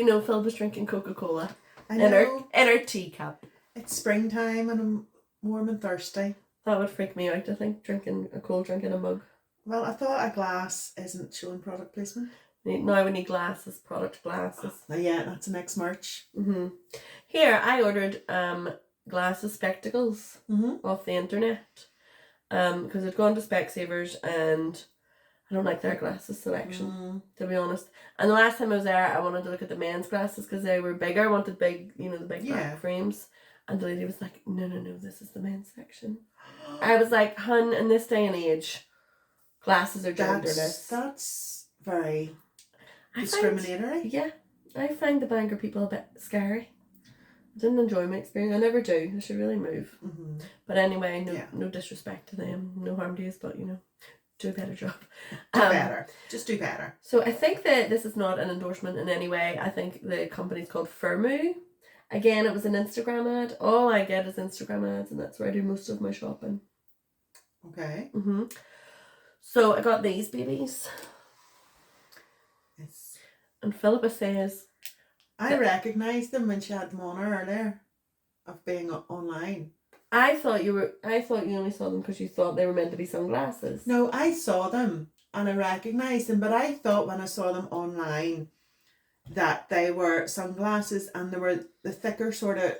we know Phil was drinking Coca-Cola I know. in her teacup. It's springtime and I'm warm and thirsty. That would freak me out, I think, drinking a cold drink in a mug. Well, I thought a glass isn't showing product placement. Now we need glasses, product glasses. Oh, yeah, that's the next merch. Mm-hmm. Here, I ordered glasses, spectacles off the internet. Because I'd gone to Specsavers and I don't like their glasses selection, to be honest. And the last time I was there, I wanted to look at the men's glasses because they were bigger. I wanted big, the big black frames. And the lady was like, no, this is the men's section. I was like, hun, in this day and age, glasses are genderless. That's very discriminatory. I find the Bangor people a bit scary. I didn't enjoy my experience. I never do. I should really move. Mm-hmm. But anyway, no disrespect to them. No harm to you, but, do a better job. Do better. Just do better. So I think that this is not an endorsement in any way. I think the company's called Firmoo. Again, it was an Instagram ad. All I get is Instagram ads, and that's where I do most of my shopping. Okay. Mm-hmm. So I got these babies. Yes. And Philippa says... I recognised them when she had them on her earlier, of being online. I thought you only saw them because you thought they were meant to be sunglasses. No, I saw them and I recognised them, but I thought when I saw them online that they were sunglasses and they were the thicker sort of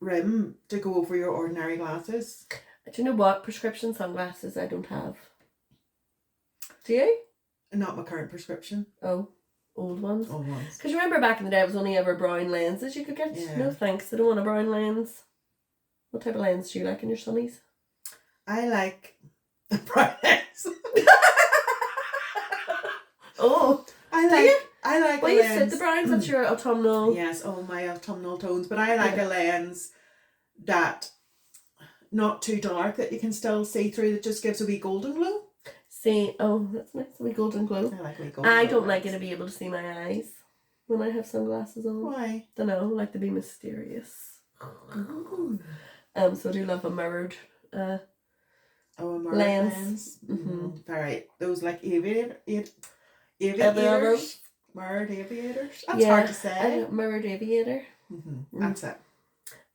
rim to go over your ordinary glasses. Do you know what? Prescription sunglasses I don't have. Do you? Not my current prescription. Oh, old ones? Old ones. Because remember back in the day it was only ever brown lenses you could get? Yeah. No thanks, I don't want a brown lens. What type of lens do you like in your sunnies? I like the brown lens. Oh. I like well, a you lens. said the browns, that's your autumnal. Yes, my autumnal tones. But I like a lens that not too dark, that you can still see through, that just gives a wee golden glow. See, that's nice, a wee golden glow. I like a wee golden glow. I don't like it to be able to see my eyes when I have sunglasses on. Why? Don't know, I like to be mysterious. Ooh. So I do love a mirrored a mirrored lens. Mm-hmm. Very, those like aviators. Mirrored aviators. That's hard to say. Mirrored aviator. Mm-hmm. That's it.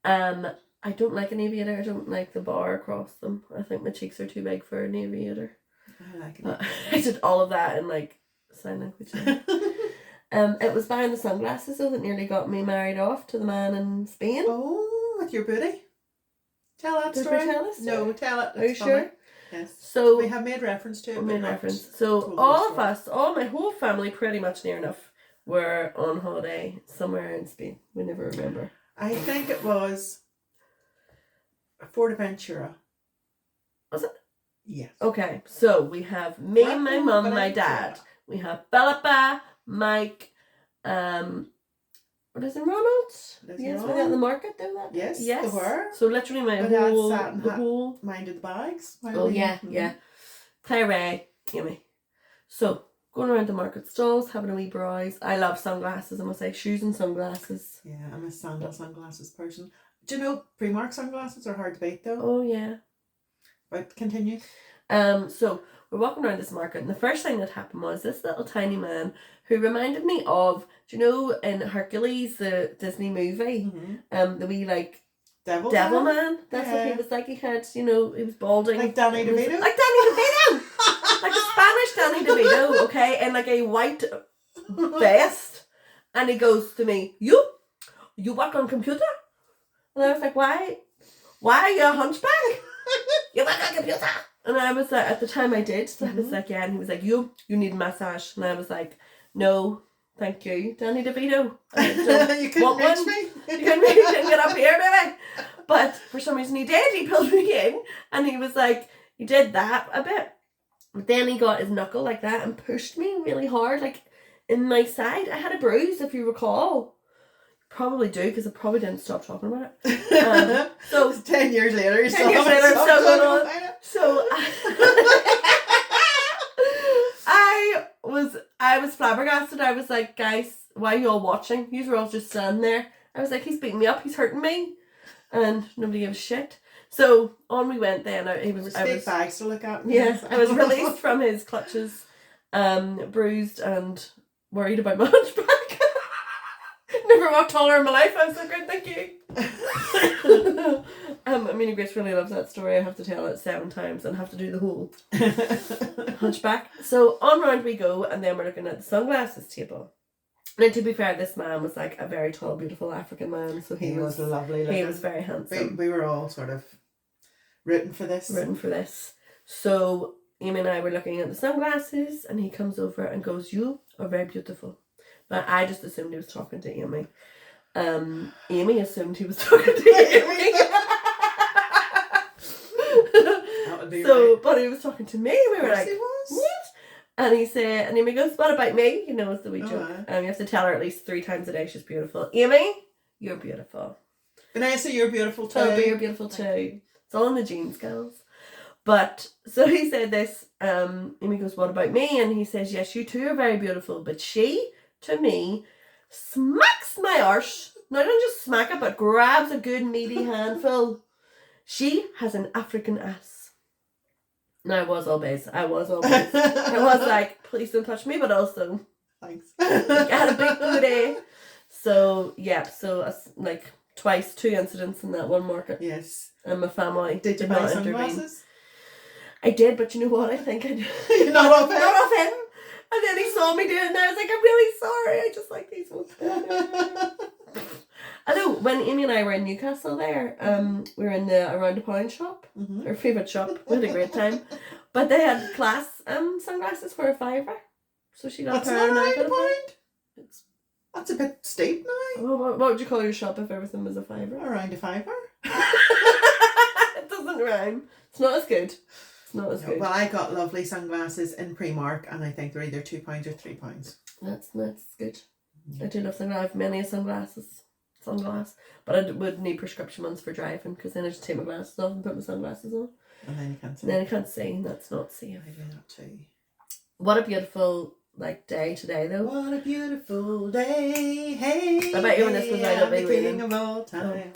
I don't like an aviator. I don't like the bar across them. I think my cheeks are too big for an aviator. I like it. I did all of that in like sign language. It was buying the sunglasses though that nearly got me married off to the man in Spain. Oh, with your booty. Tell that story. Did we tell this story? No, tell it. Are you sure? Yes. So we have made reference to it. So all of us, my whole family, pretty much near enough, were on holiday somewhere in Spain. We never remember. I think it was Fortaventura. Was it? Yes. Okay, so we have me and my mum, my dad. We have Philippa, Mike, what is it, Ronald? Yes, were they at the market doing that? Yes, they were. So literally my whole minded the bags. Yeah. Claire Ray, Amy. So going around the market stalls, having a wee browse. I love sunglasses, I must say, shoes and sunglasses. Yeah, I'm a sunglasses person. Do you know Primark sunglasses are hard to beat though? Oh yeah. But continue. So we're walking around this market and the first thing that happened was this little tiny man who reminded me of, do you know in Hercules, the Disney movie, the wee like Devil man? That's what he was like. He had, he was balding. Like Danny DeVito? Like Danny DeVito! Like a Spanish Danny DeVito, okay, in like a white vest. And he goes to me, you work on computer? And I was like, why are you a hunchback? You work on computer? And I was like, at the time I did, so I was like, yeah, and he was like, you need a massage. And I was like, no, thank you, Danny DeVito. You couldn't reach me? You couldn't get up here, baby. But for some reason he did. He pulled me in and he was like, he did that a bit. But then he got his knuckle like that and pushed me really hard, like in my side. I had a bruise, if you recall. Probably do, because I probably didn't stop talking about it. So 10 years later, you're still going on. So I was flabbergasted. I was like, guys, why are you all watching? You were all just standing there. I was like, he's beating me up, he's hurting me, and nobody gave a shit. So on we went then. I was bags to look at. Yeah, I was released from his clutches, bruised and worried about my hunchback. never walked taller in my life. I was like, great, thank you. Amelia Grace really loves that story. I have to tell it 7 times and have to do the whole hunchback. So on round we go, and then we're looking at the sunglasses table. Now, to be fair, this man was like a very tall, beautiful African man. So he was lovely. He was very handsome. We were all sort of rooting for this. So Amy and I were looking at the sunglasses, and he comes over and goes, "You are very beautiful." But I just assumed he was talking to Amy. Amy assumed he was talking to Amy. That would be right. But he was talking to me. We were like, "What?" And he said, and Amy goes, "What about me?" You know, it's the wee joke. You have to tell her at least 3 times a day she's beautiful. Amy, you're beautiful. Vanessa, you're beautiful too. Oh, but you're beautiful too. It's all in the genes, girls. But so he said this. Amy goes, "What about me?" And he says, "Yes, you too are very beautiful." But she, to me, smacks my arse. Not just smack it, but grabs a good meaty handful. She has an African ass. No, I was all base. I was like, please don't touch me, but also, thanks. I had a big booty. So, yeah, like twice, 2 incidents in that one market. Yes. And my family did you buy sunglasses? I did, but you know what? I think I did. Not off him? Not off him. And then he saw me do it, and I was like, I'm really sorry. I just like these ones better. I know, when Amy and I were in Newcastle there, we were in the Around the Pound shop, our favourite shop. We had a great time. But they had class sunglasses for a £5. So she got a pair and I got a pair. That's a bit steep now. Well, what would you call your shop if everything was a £5? Around a £5. It doesn't rhyme. It's not as good. Good. Well, I got lovely sunglasses in Primark, and I think they're either £2 or £3. That's good. I do love sunglasses. I have many sunglasses, but I would need prescription ones for driving, because then I just take my glasses off and put my sunglasses on. And then you can't see. That's not safe. I do that too. What a beautiful day today, though. What a beautiful day. Hey. I bet you when this goes out, it'll be king of all time.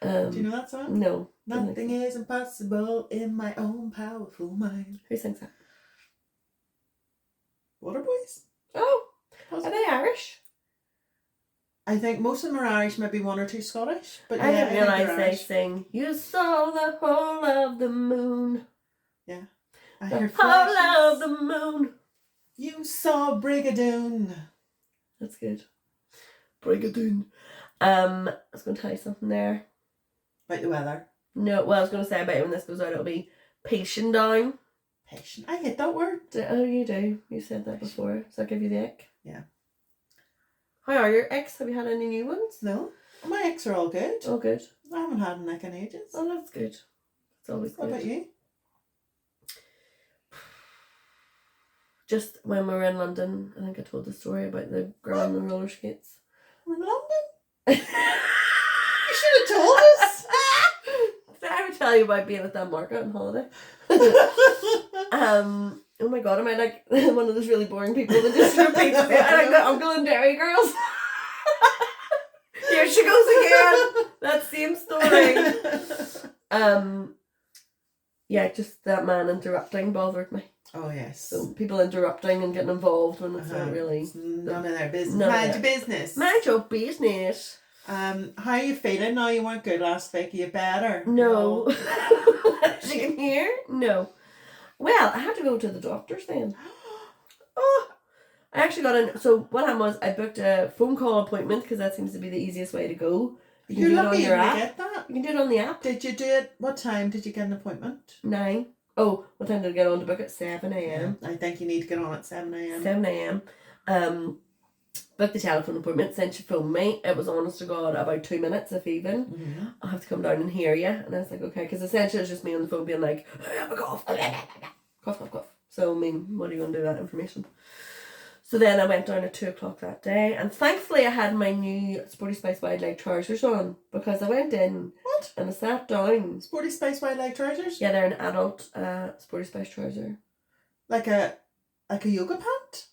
Do you know that song? No. Nothing is impossible in my own powerful mind. Who sings that? Waterboys. Oh, are they Irish? I think most of them are Irish, maybe 1 or 2 Scottish. But I didn't realise they sing, "You saw the whole of the moon." Yeah. The whole of the moon. You saw Brigadoon. That's good. Brigadoon. I was going to tell you something there. About the weather? No, well, I was going to say about when this goes out, it'll be patient down. Patient. I hate that word. Oh, you do. You said that before. Does that give you the ick? Yeah. How are your icks? Have you had any new ones? No. My icks are all good. All good. I haven't had an ick in ages. Oh, that's good. It's always good. What about you? Just when we were in London, I think I told the story about the girl on the roller skates. We're in London? You should have told us. I would tell you about being at that market on holiday. Oh my god, am I like one of those really boring people that just repeats it? I like the Uncle and Dairy girls. Here she goes again. That same story. Yeah, just that man interrupting bothered me. Oh yes. So people interrupting and getting involved when it's not really... It's none of their business. Mind your business. Mind your business. How are you feeling now? You weren't good last week. Are you better? No. As you can hear? No. Well, I had to go to the doctor's then. Oh, I actually got in. So what happened was I booked a phone call appointment, because that seems to be the easiest way to go. You can do it on your app. Get that. You can do it on the app. Did you do it? What time did you get an appointment? 9. Oh, what time did I get on to book at? 7 a.m. Yeah, I think you need to get on at 7 a.m. 7 a.m. Booked the telephone appointment. Since she phoned me, it was honest to God about 2 minutes, if even. Mm-hmm. I'll have to come down and hear you. And I was like, okay, because essentially it's just me on the phone being like, I have a cough. Cough. So, I mean, what are you going to do with that information? So then I went down at 2 o'clock that day, and thankfully I had my new Sporty Spice wide leg trousers on, because I went in and I sat down. Sporty Spice wide leg trousers? Yeah, they're an adult Sporty Spice trouser. Like a yoga pant?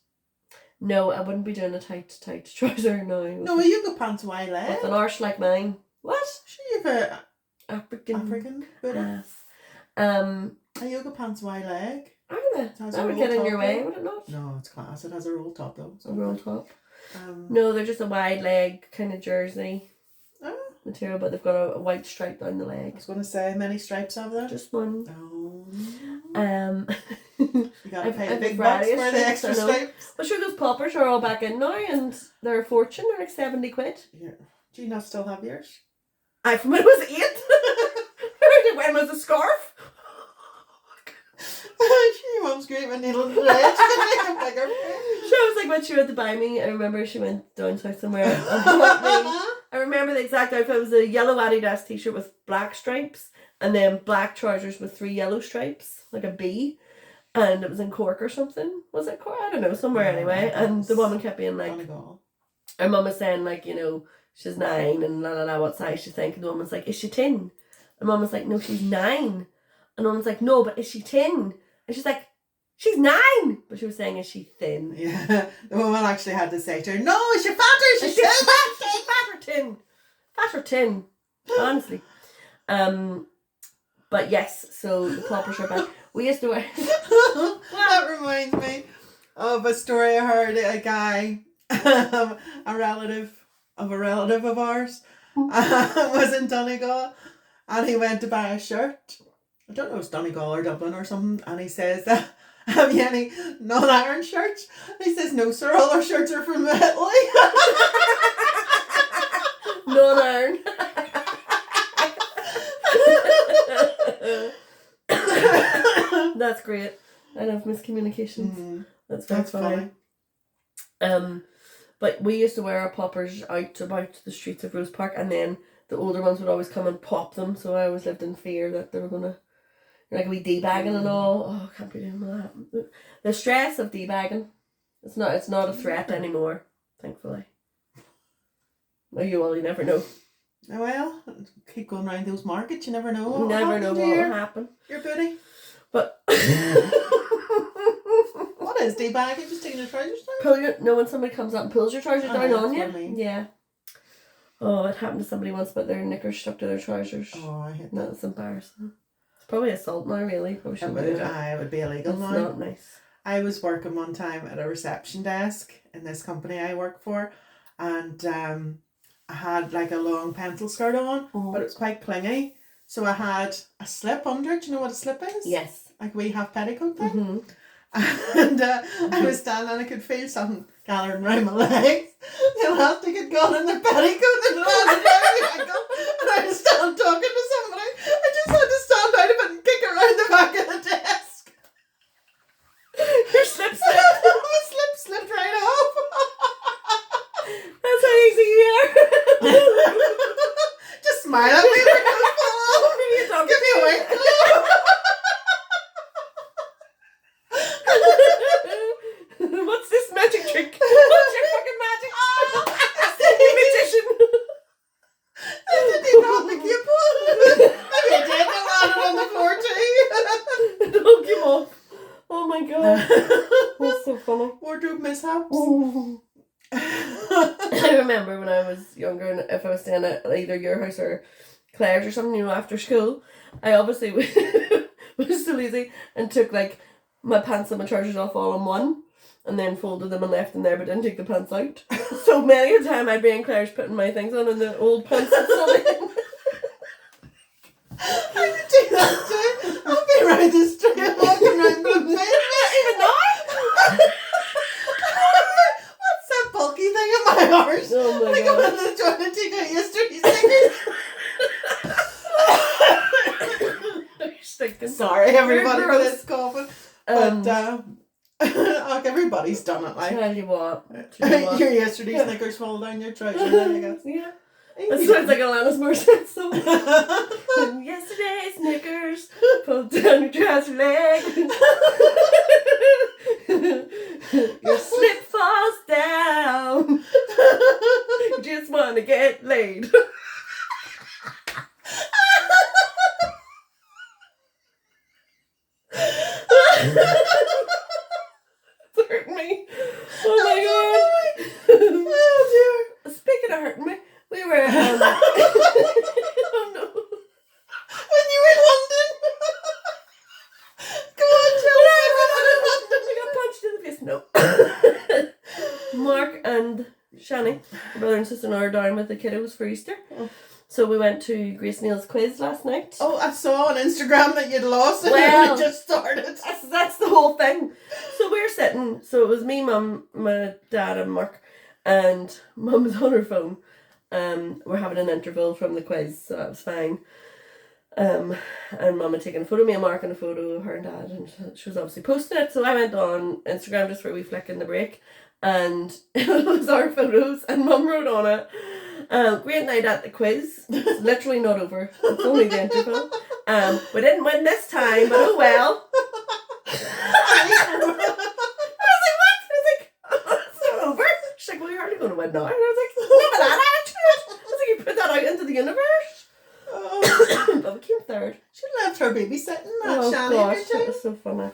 No, I wouldn't be doing a tight trouser now. No, a yoga pant's wide leg. With an arse like mine. What? Sure, you've a African booty. ass. A yoga pant's wide leg. Are they? That would get in your way, would it not? No, it's class. It has a roll top though. A roll top. No, they're just a wide leg kind of jersey material, but they've got a white stripe down the I leg. was going to say, many stripes have there? Just one. Oh. You got to pay the big bucks for the extra stripes. Well, sure, those poppers are all back in now, and they're a fortune. They're like 70 quid. Yeah. Do you not still have yours? From when I was 8. When was a scarf? Your mum's great with needle and thread. She can make a bigger She was like when she went to buy me. I remember she went down south somewhere and bought me. I remember the exact outfit. It was a yellow Adidas t-shirt with black stripes, and then black trousers with 3 yellow stripes, like a B. And it was in Cork or something. Was it Cork? I don't know, somewhere anyway. And the woman kept being like, our mum was saying like, you know, she's 9 and la la la, what size she think? And the woman's like, is she 10? And mum was like, no, she's 9. And the woman's like, no, but is she 10? And she's like, she's 9. But she was saying, is she thin? Yeah. The woman actually had to say to her, no, is she fat or is she thin? She's fat or thin. Fat or tin. Honestly. But yes, so the poppers are back. We used to wear... That reminds me of a story I heard. A guy, a relative of ours, was in Donegal, and he went to buy a shirt. I don't know if it's Donegal or Dublin or something, and he says, have you any non-iron shirts? And he says, no sir, all our shirts are from Italy. Non-iron. That's great. I love miscommunications. Mm-hmm. That's funny. But we used to wear our poppers out about the streets of Rose Park, and then the older ones would always come and pop them. So I always lived in fear that they were gonna, like, a wee debagging and all. Oh, I can't be doing that. The stress of debagging. It's not a threat anymore, thankfully. You never know. Well, keep going around those markets. You never know. You never know what will happen. Your booty. But what is debagging? Just taking your trousers down? When somebody comes up and pulls your trousers down on you. What I mean. Yeah. Oh, it happened to somebody once, but their knickers stuck to their trousers. Oh, I hate that. That's embarrassing. It's probably assault now, really. Probably shouldn't do that. It would be illegal now. It's not nice. I was working one time at a reception desk in this company I work for, and I had like a long pencil skirt on, but it was quite clingy. So I had a slip under it. Do you know what a slip is? Yes. Like we have petticoat thing. Mm-hmm. And I was standing and I could feel something gathering around my legs. The elastic had gone in the petticoat and landed around my ankle. And I was standing talking to somebody. I just had to stand out of it and kick around the back of the desk. Your slip slipped. My slip slipped right off. That's how easy you are. Just smile at me. Give me a wink. What's this magic trick? What's your fucking magic? You magician. I didn't even have the cape on. Maybe I did. I landed on the floor too. Don't give off. Oh my god. That's so funny. Wardrobe mishaps. I remember when I was younger, and if I was staying at either your house or Claire's or something, after school, I obviously was so lazy and took like my pants and my trousers off all in one, and then folded them and left them there, but didn't take the pants out. So many a time I'd be in Claire's putting my things on and the old pants and stuff in. I would do that too. I'll be around the street walking around with me. Even now? What's that bulky thing in my arse? Oh my I think god. I'm going to try to take out yesterday's stickers. Sorry everybody for this coughing. But everybody's done it, like. Tell you what. Your yesterday's Snickers fall down your trousers, I guess. Yeah. That sounds like Alanis Morissette song. Yesterday's Snickers pulled down your trouser leg. Your slip falls down. You just want to get laid. It's hurting me. Oh my god. Oh dear. Speaking of hurting me, we were oh no. When you were in London. Come on, tell me. I got punched in the face. No. Mark and Shani, my brother and sister are down with the kiddos for Easter. Oh. So we went to Grace Neal's quiz last night. Oh, I saw on Instagram that you'd lost it Well, and it just started. That's the whole thing. So we're sitting, so it was me, Mum, my dad and Mark, and Mum was on her phone. We're having an interval from the quiz, so that was fine. And Mum had taken a photo of me and Mark and a photo of her and Dad, and she was obviously posting it. So I went on Instagram just for a wee flick in the break, and it was our photos, and Mum wrote on it, great night at the quiz. It's literally not over. It's only the interval. We didn't win this time, but oh well. I was like, what? It's not over. She's like, well, you're hardly going to win now. And I was like, no, but that attitude. I was like, you put that out into the universe. Oh. But we came third. She left her babysitting that Oh Shani gosh, every it time. was so funny.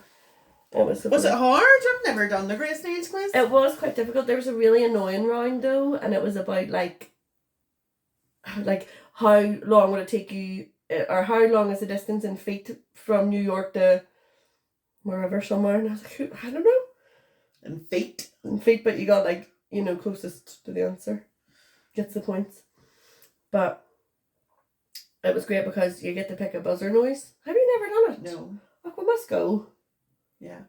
It was so Was it funny. hard? I've never done the Grace Needs quiz. It was quite difficult. There was a really annoying round though, and it was about like how long would it take you, or how long is the distance in feet from New York to wherever somewhere, and I was like, I don't know. And feet. In feet, but you got like, closest to the answer gets the points. But it was great because you get to pick a buzzer noise. Have you never done it? No. Oh, we must go. Yeah.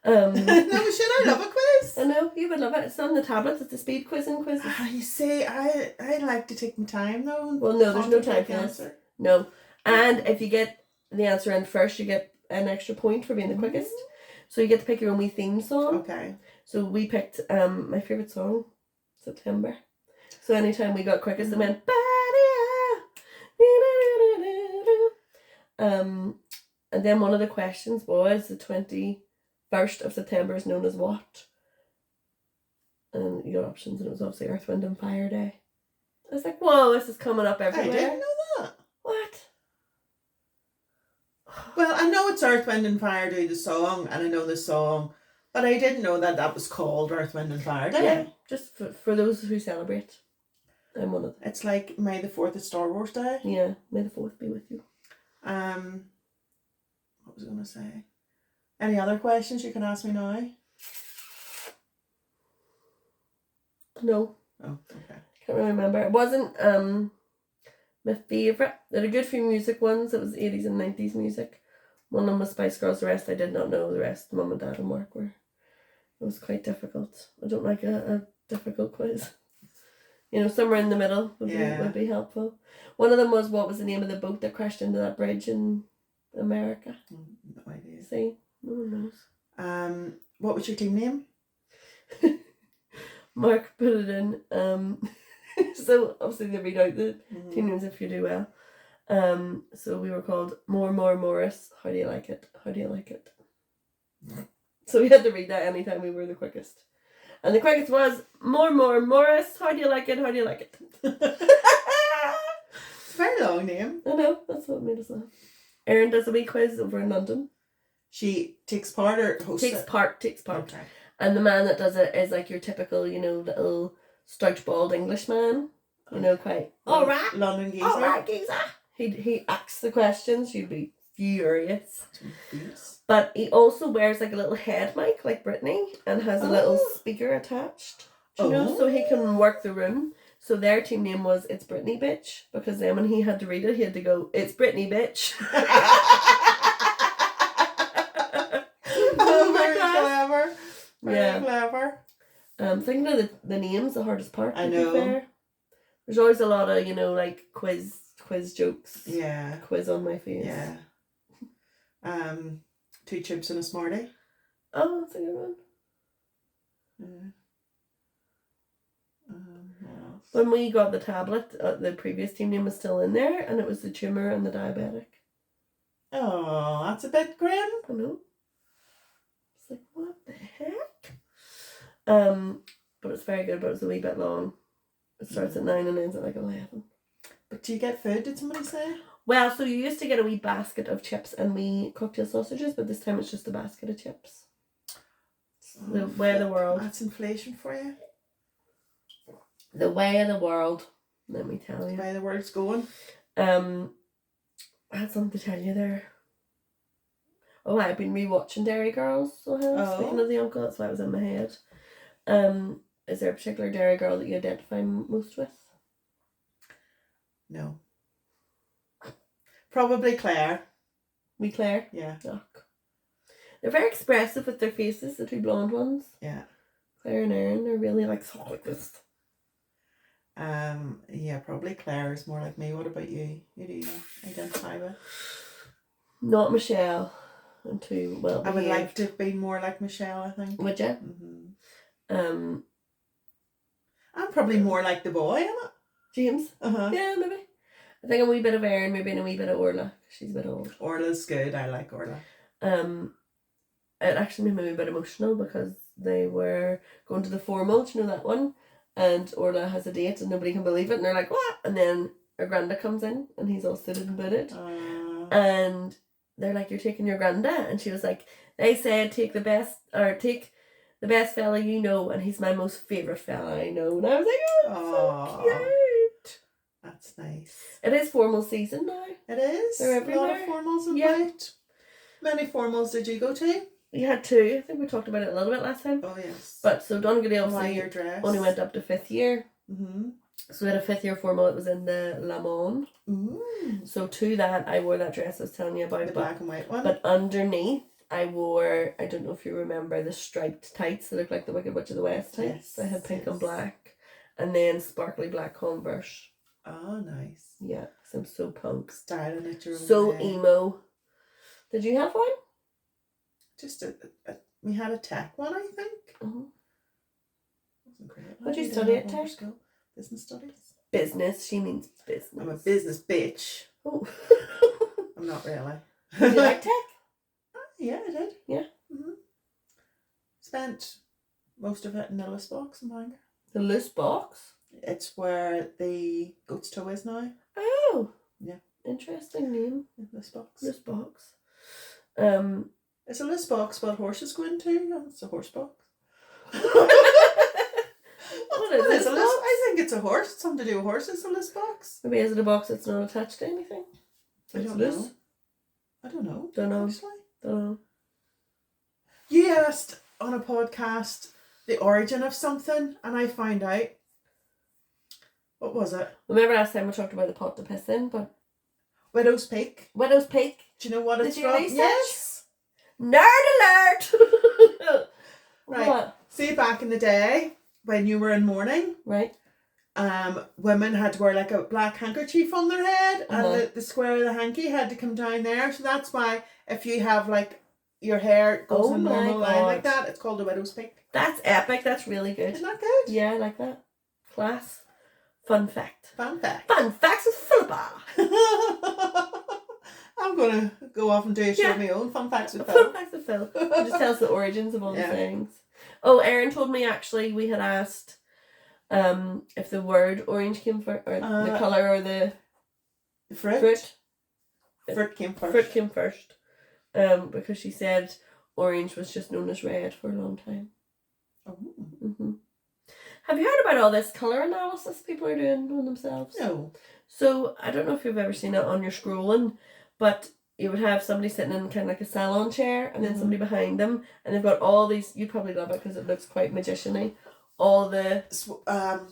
No, should I love a quiz? I know, you would love it. It's on the tablet. It's a speed quizzing quiz. You see, I like to take my time though. Well, no, there's no time for this. answer. No. And if you get the answer in first, you get an extra point for being the quickest. So you get to pick your own wee theme song. Okay. So we picked my favourite song, September. So anytime we got quickest, it went and then one of the questions was the 21st of September is known as what? And you got options, and it was obviously Earth, Wind and Fire Day. I was like, whoa, this is coming up everywhere. I didn't know that. What? Well, I know it's Earth, Wind and Fire Day, the song, and I know the song, but I didn't know that was called Earth, Wind and Fire Day. Yeah, just for those who celebrate. I'm one of them. It's like May the 4th is Star Wars Day. Yeah, may the 4th be with you. What was I going to say? Any other questions you can ask me now? No. Oh, okay. Can't really remember. It wasn't my favourite. There are a good few music ones. It was 80s and 90s music. One of them was Spice Girls. The rest I did not know. The rest Mum and Dad and Mark were. It was quite difficult. I don't like a difficult quiz. Somewhere in the middle would be helpful. One of them was, what was the name of the boat that crashed into that bridge in America? No idea. See? No one knows. What was your team name? Mark put it in. So obviously they read out the team names if you do well. So we were called More Morris. How do you like it? How do you like it? So we had to read that anytime we were the quickest. And the quickest was More Morris. How do you like it? How do you like it? It's a very long name. I know, that's what made us laugh. Erin does a wee quiz over in London. She takes part or hosts Takes it? part. Okay. And the man that does it is like your typical, little stout bald Englishman. Quite alright. London geezer. Alright, geezer. He asks the questions, you'd be furious. Yes. But he also wears like a little head mic like Britney and has a little speaker attached. So he can work the room. So their team name was It's Britney Bitch, because then when he had to read it, he had to go, It's Britney Bitch. Very clever. Very clever. Thinking of the names, the hardest part. I to be know. fair. There's always a lot of, like quiz jokes. Yeah. Quiz on my face. Yeah. 2 chips and a Smartie. Oh, that's a good one. Yeah. What else? When we got the tablet, the previous team name was still in there, and it was the tumour and the diabetic. Oh, that's a bit grim. I know. It's like, what the heck? But it's very good, but it's a wee bit long. It starts at 9 and ends at like 11. But do you get food, did somebody say? Well, so you used to get a wee basket of chips and wee cocktail sausages, but this time it's just a basket of chips. The way of the world. That's inflation for you. The way of the world, let me tell you. The way the world's going. I had something to tell you there. Oh, I've been rewatching Dairy Girls. So speaking of the uncle, that's why it was in my head. is there a particular dairy girl that you identify most with? No. Probably Claire. We Claire? Yeah. Yuck. They're very expressive with their faces, the two blonde ones. Yeah. Claire and Erin, they're really like this. Yeah, probably Claire is more like me. What about you? Who do you identify with? Not Michelle. And too well behaved. I would like to have been more like Michelle, I think. Would you? Mm-hmm. I'm probably more like the boy, am I? James? Uh-huh. Yeah, maybe. I think a wee bit of Erin, maybe, and a wee bit of Orla. She's a bit old. Orla's good. I like Orla. It actually made me a bit emotional because they were going to the formal, do you know that one? And Orla has a date and nobody can believe it, and they're like, what? And then her granda comes in and he's all suited and booted. And they're like, you're taking your granda? And she was like, they said take the best fella you know, and he's my most favourite fella I know. And I was like, oh, so cute. That's nice. It is formal season now. It is. They're everywhere. A lot of formals in White. Many formals did you go to? We had 2. I think we talked about it a little bit last time. Oh, yes. But so Donegal obviously only went up to 5th year. Mm-hmm. So we had a 5th year formal. It was in the Lamont. So to that, I wore that dress I was telling you about. The black and white one. But underneath, I wore, I don't know if you remember, the striped tights that look like the Wicked Witch of the West tights. Yes, I had pink and black. And then sparkly black Converse. Oh, nice. Yeah, because I'm so punk. Styling it your so way. emo. Did you have one? Just we had a tech one, I think. Wasn't great. What did you study at tech? School? Business studies. Business. She means business. I'm a business bitch. Oh. I'm not really. Did you like tech? Yeah, I did. Yeah. Mm-hmm. Spent most of it in the loose box in Bangor. The loose box? It's where the goat's toe is now. Oh. Yeah. Interesting name. Loose box. Loose box. It's a loose box what horses go into. It's a horse box. What is it? I think it's a horse. It's something to do with horses. A loose box. Maybe is it a box that's not attached to anything? I don't know. I don't know. Don't know. Actually. Don't know. You asked on a podcast the origin of something, and I found out. What was it? Remember last time we talked about the pot to piss in, but Widow's Peak. Widow's Peak. Do you know what it's from? Did you research? Yes. Nerd alert. Right. What? See, back in the day when you were in mourning, right? Women had to wear like a black handkerchief on their head, and the square of the hanky had to come down there. So that's why if you have like your hair goes in a normal line like that, it's called a widow's peak. That's epic. That's really good. Isn't that good? Yeah, I like that. Class. Fun fact. Fun fact. Fun facts with Philippa. I'm gonna go off and do a show of my own fun facts with Phil. Fun facts with Phil. It just tells the origins of all the things. Oh, Erin told me actually we had asked if the word orange came first, or the colour, or the fruit. Fruit came first. Fruit came first. Because she said orange was just known as red for a long time. Oh. Mm-hmm. Have you heard about all this colour analysis people are doing on themselves? No. So, I don't know if you've ever seen it on your scrolling, but you would have somebody sitting in kind of like a salon chair, and then somebody behind them, and they've got all these, you'd probably love it because it looks quite magician-y, all the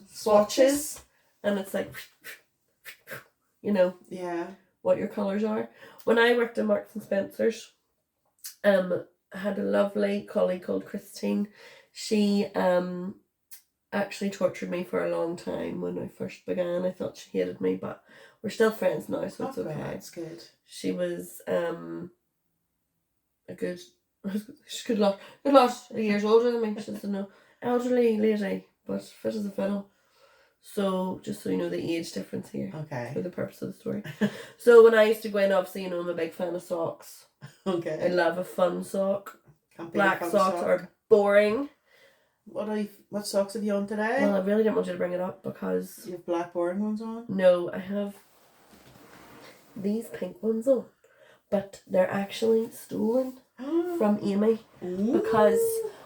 swatches, and it's like, you know, what your colours are. When I worked in Marks and Spencer's, I had a lovely colleague called Christine. She actually tortured me for a long time when I first began. I thought she hated me, but we're still friends now, so it's okay. That's good. She was a good lot of years older than me. She's an elderly lady, but fit as a fiddle. So, just so you know the age difference here. Okay. For the purpose of the story. So, when I used to go in, obviously, you know, I'm a big fan of socks. Okay. I love a fun sock. Black fun socks sock. are boring. What socks have you on today? Well, I really didn't want you to bring it up because... You have black boring ones on? No, I have these pink ones on. But they're actually stolen from Amy. Ooh. Because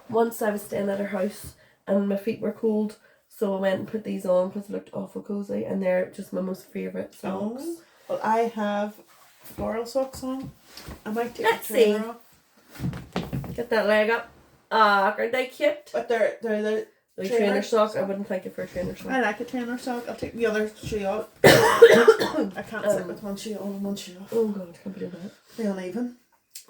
once I was staying at her house and my feet were cold, so I went and put these on because they looked awful cozy, and they're just my most favourite socks. Oh. Well, I have floral socks on. I might take Let's the trainer see. off. Get that leg up. Ah, aren't they cute? But they're Like trainer sock, I wouldn't thank you for a trainer sock. I like a trainer sock. I'll take the other shoe off. I can't sit with one shoe on and one shoe off. Oh god, I can't believe that. They're uneven.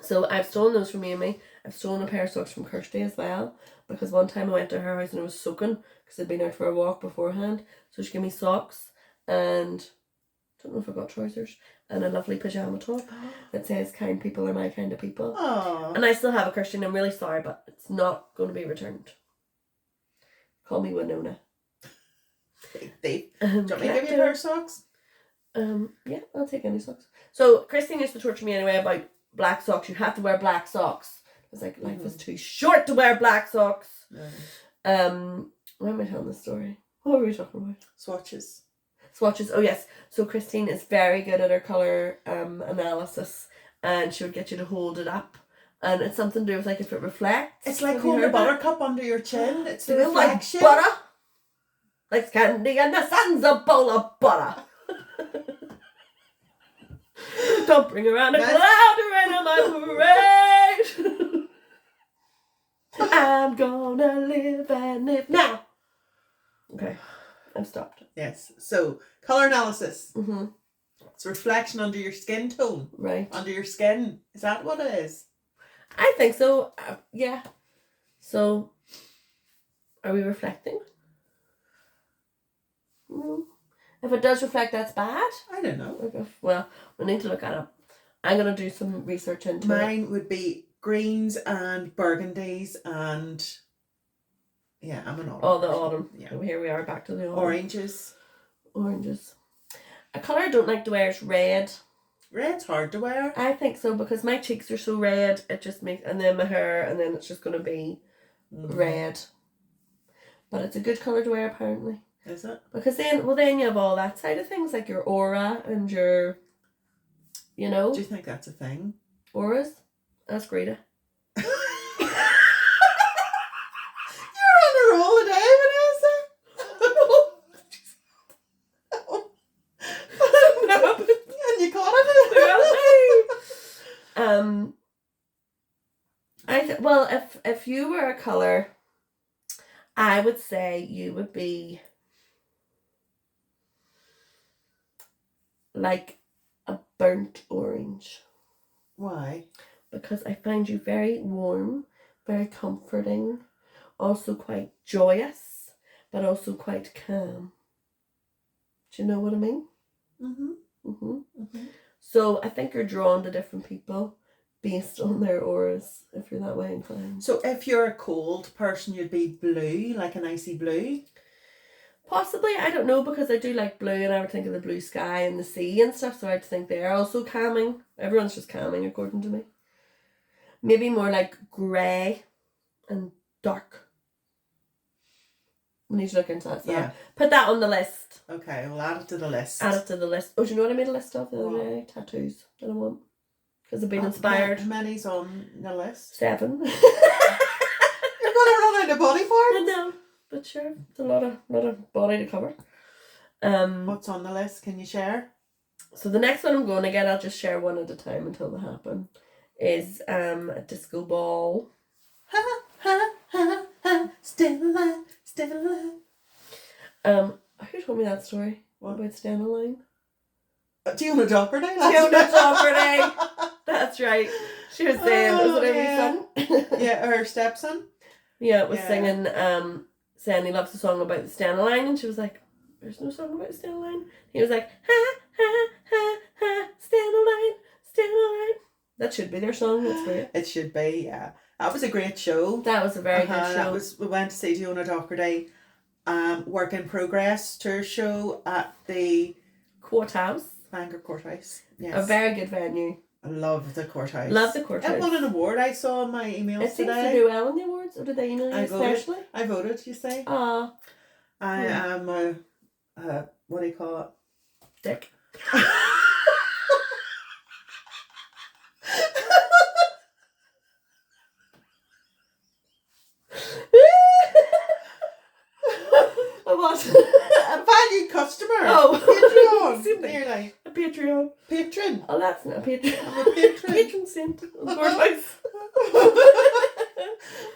So I've stolen those from Amy. I've stolen a pair of socks from Kirsty as well, because one time I went to her house and I was soaking because I'd been out for a walk beforehand. So she gave me socks and I don't know if I got trousers and a lovely pyjama top that says "Kind people are my kind of people." Aww. And I still have a Kirsty and I'm really sorry, but it's not going to be returned. Call me Winona. Thief. Do you want me to give you a pair of socks? Yeah, I'll take any socks. So Christine used to torture me anyway about black socks. You have to wear black socks. I was like, life is too short to wear black socks. Why am I telling this story? What were we talking about? Swatches. Oh yes. So Christine is very good at her colour analysis, and she would get you to hold it up. And it's something to do with like if it reflects. It's like holding a buttercup under your chin. It's the reflection. Like butter. Like candy and the sun's a bowl of butter. Don't bring around a cloud to rain on my parade. I'm gonna live and live now. Okay, I've stopped. Yes. So colour analysis. Mm-hmm. It's reflection under your skin tone. Right. Under your skin. Is that what it is? I think so. Yeah. So, are we reflecting? If it does reflect, that's bad. I don't know. Okay. Well, we need to look at it. I'm gonna do some research into it. Mine would be greens and burgundies and I'm an autumn. Oh, the autumn. Yeah. So here we are back to the autumn. Oranges. A colour I don't like to wear is red. Red's hard to wear. I think so because my cheeks are so red. It just makes, and then my hair, and then it's just gonna be red. But it's a good colour to wear apparently. Is it? Because then you have all that side of things like your aura and your, Do you think that's a thing? Auras. Ask Rita. You're on a roll today, Vanessa. And you caught it. If you were a colour, I would say you would be like a burnt orange. Why? Because I find you very warm, very comforting, also quite joyous, but also quite calm. Do you know what I mean? So I think you're drawn to different people based on their auras, if you're that way inclined. So if you're a cold person, you'd be blue, like an icy blue? Possibly, I don't know, because I do like blue and I would think of the blue sky and the sea and stuff, so I'd think they're also calming. Everyone's just calming according to me. Maybe more like grey and dark. We need to look into that. So Yeah. Put that on the list. Okay, we'll add it to the list. Add it to the list. Oh, do you know what I made a list of the other day? Tattoos that I want. Because I've been inspired. How many's on the list? 7. You're going to run out of body parts? I know. But sure, it's a lot of body to cover. What's on the list? Can you share? So the next one I'm going to get, I'll just share one at a time until they happen, is a disco ball. Ha ha ha ha, still alive, still alive. Who told me that story? What about staying alive? Fiona Doherty? Fiona Doherty. That's right. She was saying, was it Amy son? Yeah, her stepson. Yeah, it was singing, saying he loves the song about the staying alive, and she was like, there's no song about staying alive. He was like, ha ha ha ha, staying alive, staying alive. That should be their song. That's great. It should be, yeah. That was a great show. That was a very good show. We went to see Fiona Doherty Work in Progress tour show at the Courthouse. Bangor Courthouse. Yes. A very good venue. I love the Courthouse. Love the Courthouse. It won an award. I saw in my emails it today. It seems to do well in the awards, or did they email you especially? I voted, you say. Ah. I am a what do you call it? Dick. What? A valued customer. Oh. Patreon. Nearly. A Patreon. Patron. Oh, that's not a Patreon. I'm a patron. Patron saint. Of course.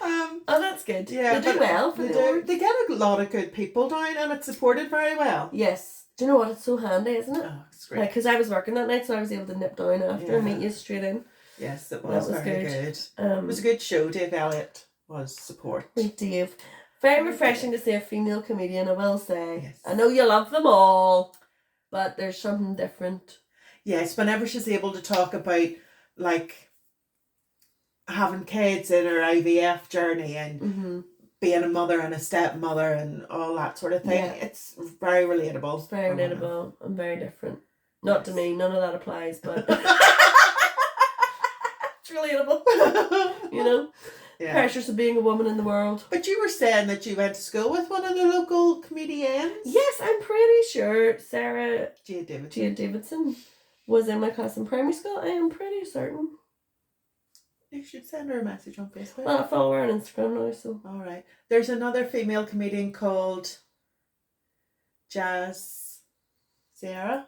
Oh, that's good. Yeah, They do well for the awards. They get a lot of good people down, and it's supported very well. Yes. Do you know what? It's so handy, isn't it? Oh, it's great. Because I was working that night, so I was able to nip down after and meet you straight in. Yes, it was, very good. It was a good show. Dave Elliott was support. Thank Dave. Very refreshing to see a female comedian, I will say. Yes. I know you love them all, but there's something different. Yes, whenever she's able to talk about, like, having kids in her IVF journey and being a mother and a stepmother and all that sort of thing, it's very relatable. It's very relatable and very different. Not to me, none of that applies, but it's relatable. You know? Yeah. Pressures of being a woman in the world. But you were saying that you went to school with one of the local comedians? Yes, I'm pretty sure Sarah Jade Davidson was in my class in primary school. I am pretty certain. You should send her a message on Facebook. Well, I follow her on Instagram now, so. Alright. There's another female comedian called Jazzy Sierra,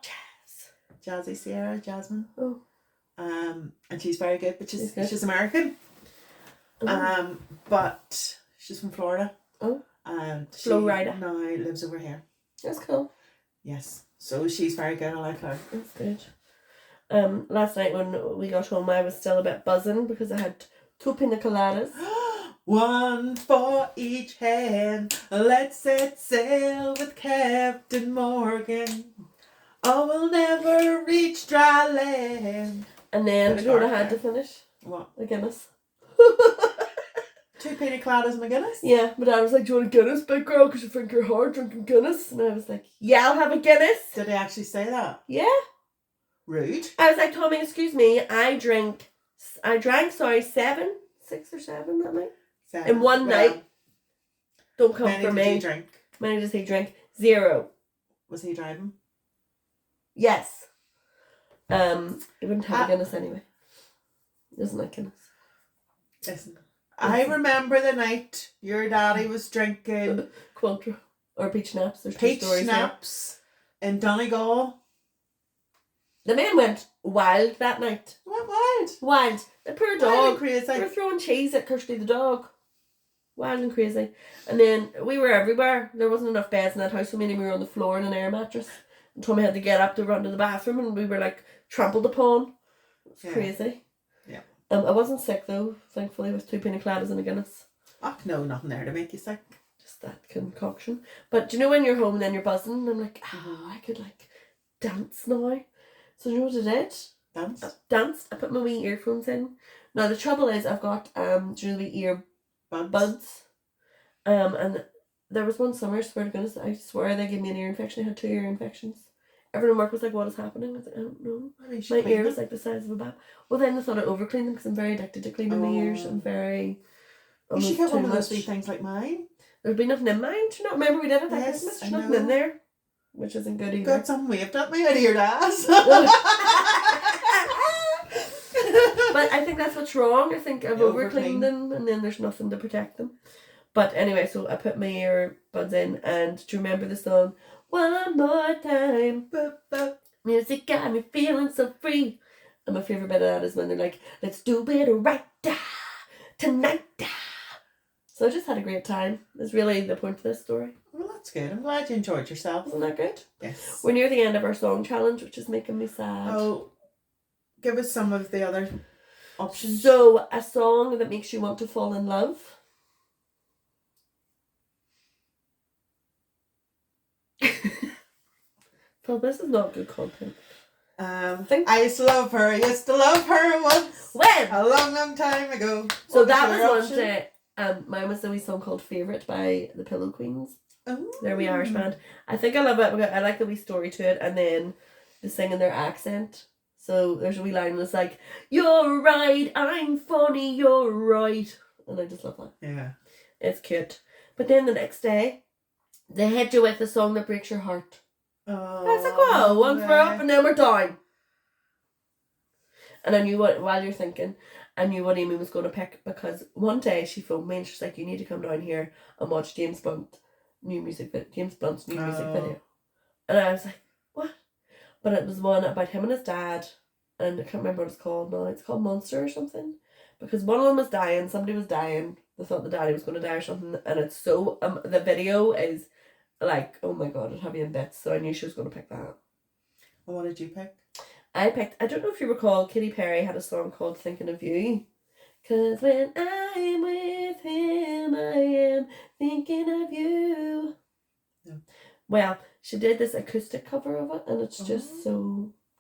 Jasmine. Oh. And she's very good, but she's American. Oh. But she's from Florida. Oh. And she Flo Rida now lives over here. That's cool. Yes. So she's very good. I like her. That's good. Last night when we got home, I was still a bit buzzing because I had 2 pina coladas. One for each hand. Let's set sail with Captain Morgan. Oh, we'll never reach dry land. And then, do you know what I had to finish? What? A Guinness. 2 pina coladas and a Guinness? Yeah, my dad was like, do you want a Guinness, big girl, because you think you're hard drinking Guinness? And I was like, yeah, I'll have a Guinness. Did he actually say that? Yeah. Rude. I was like, Tommy, excuse me, I drank 6 or 7 that night. 7. In one night. Don't come for me. Many did he drink? Many does he drink? 0. Was he driving? Yes. He wouldn't have a Guinness anyway. He doesn't like Guinness. Listen. I remember the night your daddy was drinking Quilter or peach schnapps. There's peach 2 stories schnapps in Donegal. The man went wild that night. What wild? Wild. The poor dog. Wild and crazy. They were throwing cheese at Kirsty the dog. Wild and crazy. And then we were everywhere. There wasn't enough beds in that house, so many we were on the floor in an air mattress. And Tommy had to get up to run to the bathroom, and we were like trampled upon. It was crazy. Yeah. I wasn't sick though, thankfully, with 2 pina coladas and a Guinness. Oh no, nothing there to make you sick. Just that concoction. But do you know when you're home and then you're buzzing, and I'm like, I could like dance now. So you know what I did? Danced. I put my wee earphones in. Now the trouble is I've got do you know the ear buds? And there was one summer, swear to goodness, I swear they gave me an ear infection. I had 2 ear infections. Everyone at work was like, what is happening? I was like, I don't know. My ear was like the size of a bat. Well, then I thought I'd overclean them because I'm very addicted to cleaning my ears. I'm very... You should get one of those wee things like mine. There'd be nothing in mine. Do you not remember we did it that Christmas? There's nothing in there. Which isn't good either. Got some waved at me out of your ass. But I think that's what's wrong. I think I've overcleaned them and then there's nothing to protect them. But anyway, so I put my earbuds in, and do you remember the song? One more time. Music got me feeling so free. And my favourite bit of that is when they're like, let's do it right tonight. So I just had a great time. That's really the point of this story. Well, that's good. I'm glad you enjoyed yourself. Isn't that good? Yes. We're near the end of our song challenge, which is making me sad. Oh, give us some of the other options. So, a song that makes you want to fall in love. Well, this is not good content. I used to love her. I used to love her once. When? A long, long time ago. So that was one day. Mine was the wee song called Favourite by the Pillow Queens. Oh. They're a wee Irish band. I think I love it because I like the wee story to it, and then they sing in their accent. So there's a wee line that's like, you're right, I'm funny, you're right. And I just love that. Yeah. It's cute. But then the next day, they hit you with a song that breaks your heart. Oh. I was like, whoa, once we're up and then we're down. And I knew what, while you're thinking, I knew what Amy was going to pick, because one day she phoned me and she's like, you need to come down here and watch James Blunt's new music video. And I was like, what? But it was one about him and his dad and I can't remember what it's called now. It's called Monster or something, because one of them was dying. Somebody was dying. They thought the daddy was going to die or something, and it's so the video is like, oh my god, it had me in bits. So I knew she was going to pick that. Well, what did you pick? I picked. I don't know if you recall, Katy Perry had a song called "Thinking of You." 'Cause when I'm with him, I am thinking of you. Yeah. Well, she did this acoustic cover of it, and it's just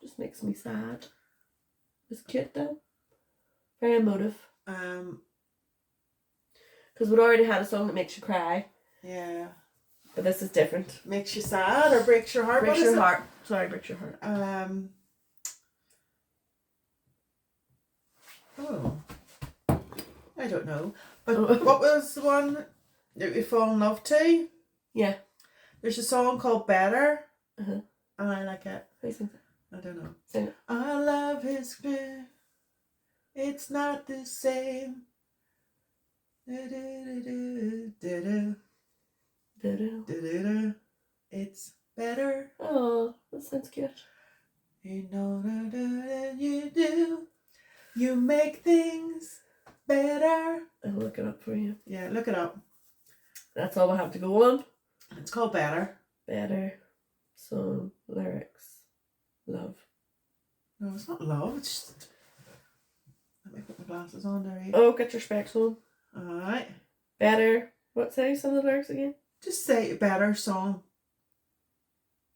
just makes me sad. It's cute though. Very emotive. Because we'd already had a song that makes you cry. Yeah. But this is different. Makes you sad or breaks your heart? Breaks your heart. Sorry, breaks your heart. Oh. I don't know. But what was the one that we fall in love to? Yeah. There's a song called Better. Uh-huh. And I like it. Who sings it? I don't know. Sing it. Our love is clear. It's not the same. It's better. Oh, that sounds cute. You know that you do. You make things better. I'll look it up for you. Yeah, look it up. That's all we have to go on. It's called Better. Better. Song, lyrics, love. No, it's not love. It's just... Let me put my glasses on there. Oh, get your specs on. Alright. Better. What say some of the lyrics again? Just say Better song.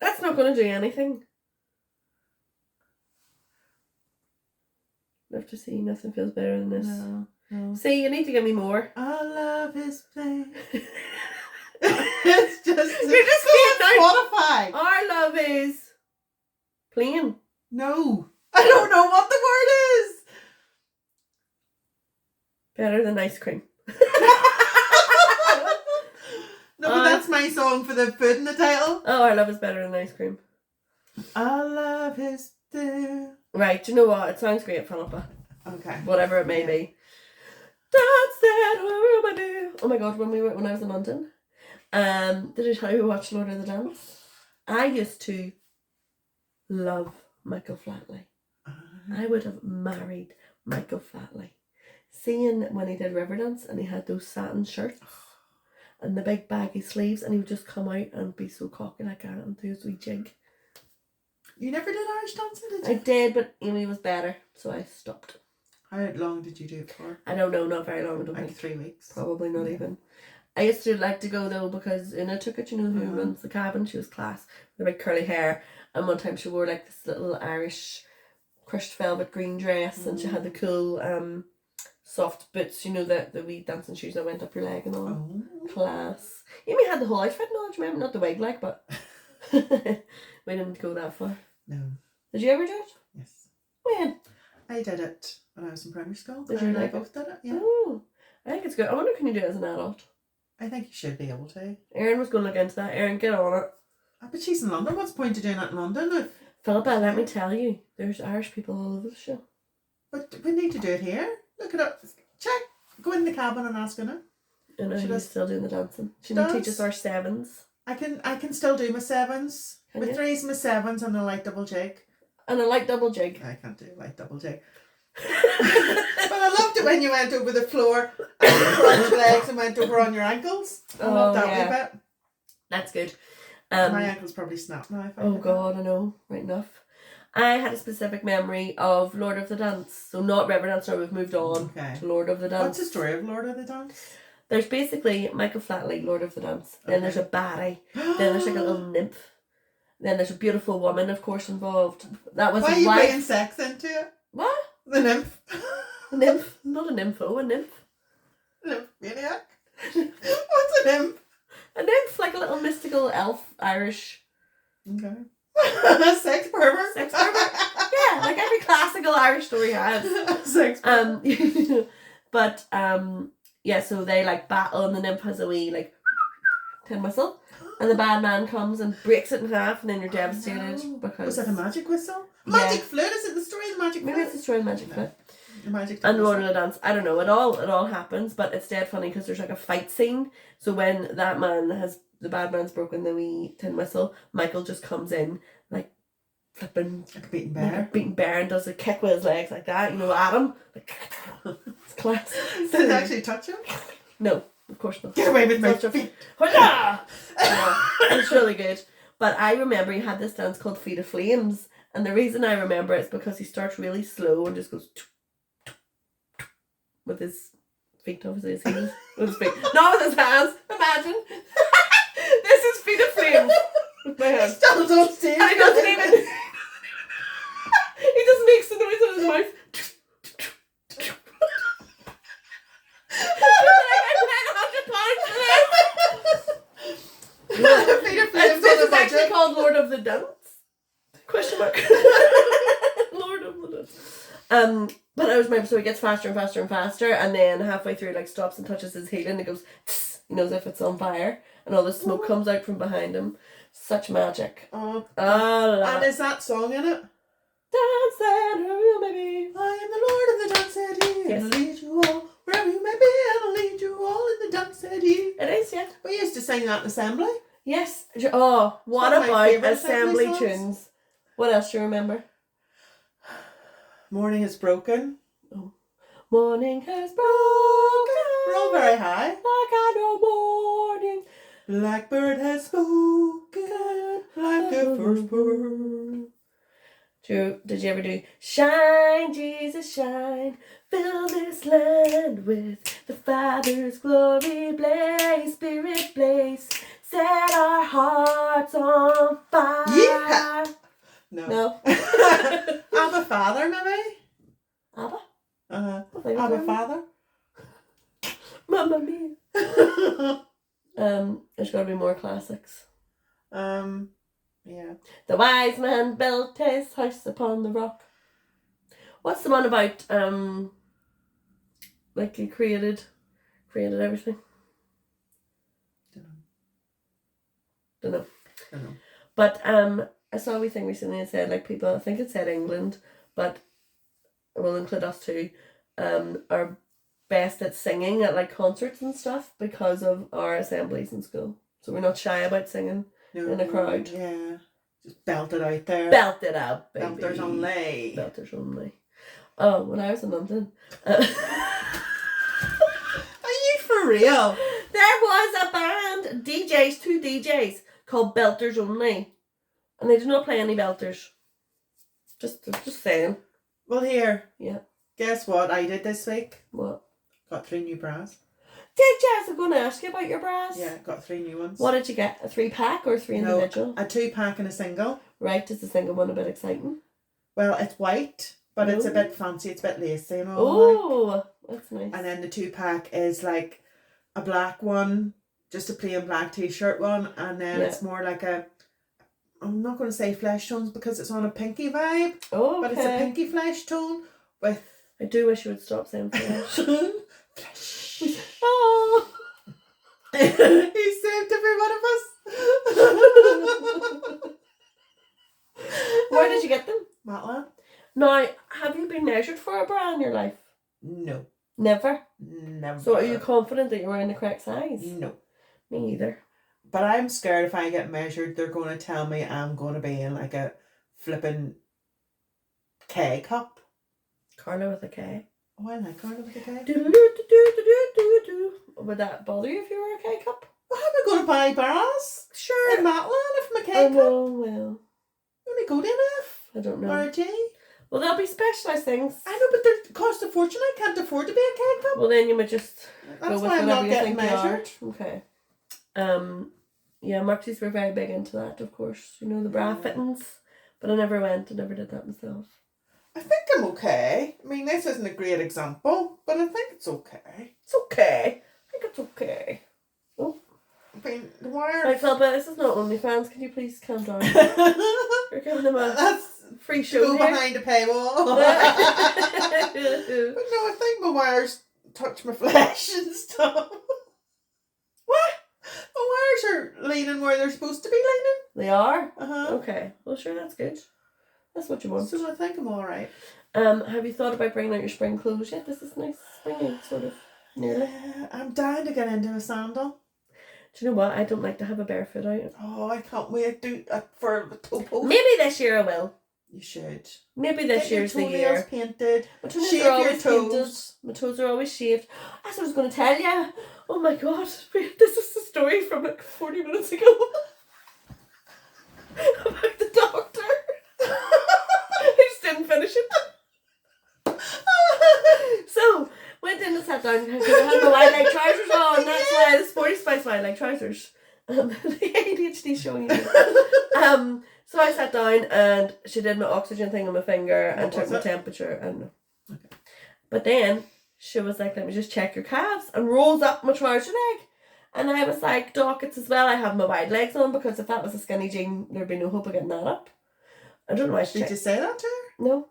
That's not going to do anything. Love to see nothing feels better than this. No. See, you need to give me more. Our love is plain. It's just... You're just being Spotify. Our love is plain. No. I don't know what the word is. Better than ice cream. No, but that's my song for the food in the title. Oh, our love is better than ice cream. Our love is there. Right, do you know what? It sounds great, Philippa. Okay. Whatever it may be. Dance that room I do. Oh my god, when I was in London, did I tell you we watched Lord of the Dance? I used to love Michael Flatley. I would have married Michael Flatley. Seeing when he did Riverdance and he had those satin shirts and the big baggy sleeves, and he would just come out and be so cocky like that and do his wee jig. You never did Irish dancing, did I you? did, but Amy was better, so I stopped. How long did you do it for? I don't know, not very long. I don't Like think. 3 weeks. Probably not even. I used to like to go though because Una took it, you know, who runs the cabin. She was class with big curly hair, and one time she wore like this little Irish crushed velvet green dress, and she had the cool soft boots, you know, the wee dancing shoes that went up your leg and all. Oh. Class. Amy had the whole outfit, no, do you remember? Not the wig, like, but we didn't go that far. No. Did you ever do it? Yes. When? I did it when I was in primary school. Did you and I like it? both did it, yeah. Oh, I think it's good. I wonder can you do it as an adult? I think you should be able to. Erin was going to look into that. Erin, get on it. But she's in London. What's the point of doing it in London? Philippa, let me tell you, there's Irish people all over the show. But we need to do it here. Look it up. Check. Go in the cabin and ask her. And Should she's I- still doing the dancing. She Dance? teaches our sevens. I can still do my sevens. Can My you? threes, my sevens, and a light double jig. And I like double jig. I can't do a light double jig. But I loved it when you went over the floor and you crossed your legs and went over on your ankles. I love that wee bit. That's good. My ankles probably snapped now. If I Oh did god, I know. Right enough. I had a specific memory of Lord of the Dance. So not Riverdance, now we've moved on to Lord of the that. Dance. What's the story of Lord of the Dance? There's basically Michael Flatley, Lord of the Dance. Then there's a baddie. Then there's like a little nymph. Then there's a beautiful woman, of course, involved. That was Why are his you wife. playing sex into it? What? The nymph. A nymph. Not a nympho, a nymph. Nymphomaniac. What's a nymph? A nymph, like a little mystical elf, Irish. Okay. Sex pervert. Sex pervert? Yeah, like every classical Irish story has. Sex pervert. But yeah, so they like battle, and the nymph has a wee like tin whistle, and the bad man comes and breaks it in half, and then you're devastated because Was that a magic whistle? Yeah. Magic flute? Is it the story of the magic flute? maybe it's the story of Magic No. Flute. The magic And Lord of whistle. the Dance. I don't know. It all happens, but it's dead funny because there's like a fight scene. So when the bad man's broken the wee tin whistle, Michael just comes in, like flipping Like a beaten like a bear. beaten bear and does a kick with his legs like that. You know, Adam. Like, it's class. Does it actually touch him? No, of course not. Get away with my Such a- feet. Hola! It's really good. But I remember he had this dance called Feet of Flames, and the reason I remember it is because he starts really slow and just goes with his feet, obviously his heels, with his feet, not with his hands. Imagine. This is Feet of Flames with my hands. Stands on stage. And he doesn't even. He just makes the noise in his mouth. Feet of Flames This on is the actually budget. called Lord of the Dance? Question mark. Lord of the Dance. But I was remember, so he gets faster and faster and faster, and then halfway through, like, stops and touches his heel, and it goes, tss, you know, as if it's on fire, and all the smoke comes out from behind him. Such magic. Oh. Ah, And is that song in it? dance that you may be. I am the Lord of the dance, said he, Yes. and I'll lead you all wherever you may be, and I'll lead you all in the dance, said he. It is, yeah. We used to sing that in assembly. Yes. Oh, what one of my about favourite assembly assembly songs. tunes? What else do you remember? Morning is broken. Morning has broken. We're all very high. Like I know morning. Blackbird has spoken like the first bird. Did you ever do shine, Jesus, shine, fill this land with the Father's glory, blaze, Spirit blaze, set our hearts on fire? Yeah. No. Abba Father, maybe? Abba? Uh-huh. I think Abba it's Father? Mamma mia. There's got to be more classics. Yeah. The wise man built his house upon the rock. What's the one about like he created everything? Don't know. But I saw a wee thing recently that said like people, I think it said England, but it will include us too, are best at singing at like concerts and stuff because of our assemblies in school. So we're not shy about singing in a crowd. Yeah. Just belt it out there. Belt it out, baby. Belters only. Belters only. Oh, when I was in London. Are you for real? There was a band, two DJs, called Belters Only. And they did not play any belters. Just saying. Well, here. Yeah. Guess what I did this week? What? Got 3 new bras. Did you? I was going to ask you about your bras. Yeah, got 3 new ones. What did you get? A 3-pack or 3 individual? A 2-pack and a single. Right, is the single one a bit exciting? Well, it's white, but it's a bit fancy. It's a bit lacy and all. Oh, that's nice. And then the 2-pack is like a black one, just a plain black t-shirt one, and then it's more like I'm not going to say flesh tones because it's on a pinky vibe, Oh, okay. but it's a pinky flesh tone with... I do wish you would stop saying flesh. Flesh. Oh. He saved every one of us. Where did you get them? Matla? Now, have you been measured for a bra in your life? No. Never? Never. So are you confident that you're wearing the correct size? No. Me either. But I'm scared if I get measured, they're going to tell me I'm going to be in like a flipping K cup. Carla with a K. Oh, I like Carla with a K. Would that bother you if you were a K cup? Well, how am I going to buy bras? Sure. In Matland if I'm a K I cup? know, well, You only go to an F I don't know. or a G. Well, there'll be specialised things. I know, but they cost a fortune. I can't afford to be a K cup. Well, then you might just That's go with why I'm whatever not you getting think you are. measured. Okay. Yeah, Marxies were very big into that, of course. You know, the bra fittings. But I never went. I never did that myself. I think I'm okay. I mean, this isn't a great example, but I think it's okay. It's okay. I think it's okay. Oh. I mean, the wire... Right, Philippa, this is not OnlyFans. Can you please calm down? You're giving them a That's free to show go here. behind a paywall. But no, I think my wires touch my flesh and stuff. What? My wires are leaning where they're supposed to be leaning. They are? Uh-huh. Okay. Well, sure, that's good. That's what you want. So I think I'm alright. Have you thought about bringing out your spring clothes yet? This is nice springy, sort of, nearly. Yeah, I'm dying to get into a sandal. Do you know what? I don't like to have a bare foot out. Oh, I can't wait for the toe post. Maybe this year I will. You should. Maybe this year's the Get your year. toenails painted. My toenails Shave are your always painted. toes. My toes are always shaved. That's what I was going to tell you. Oh my god. This is the story from like 40 minutes ago. About the doctor. I just didn't finish it. So, went in and sat down because I had my wide leg trousers on. That's why the Sporty Spice wide leg trousers. The ADHD showing you. So I sat down and she did my oxygen thing on my finger and took my temperature. I don't know. Okay. But then she was like, let me just check your calves, and rolls up my trouser leg. And I was like, Doc, it's as well I have my wide legs on, because if that was a skinny jean, there'd be no hope of getting that up. I don't know why she Did you say that to her? No.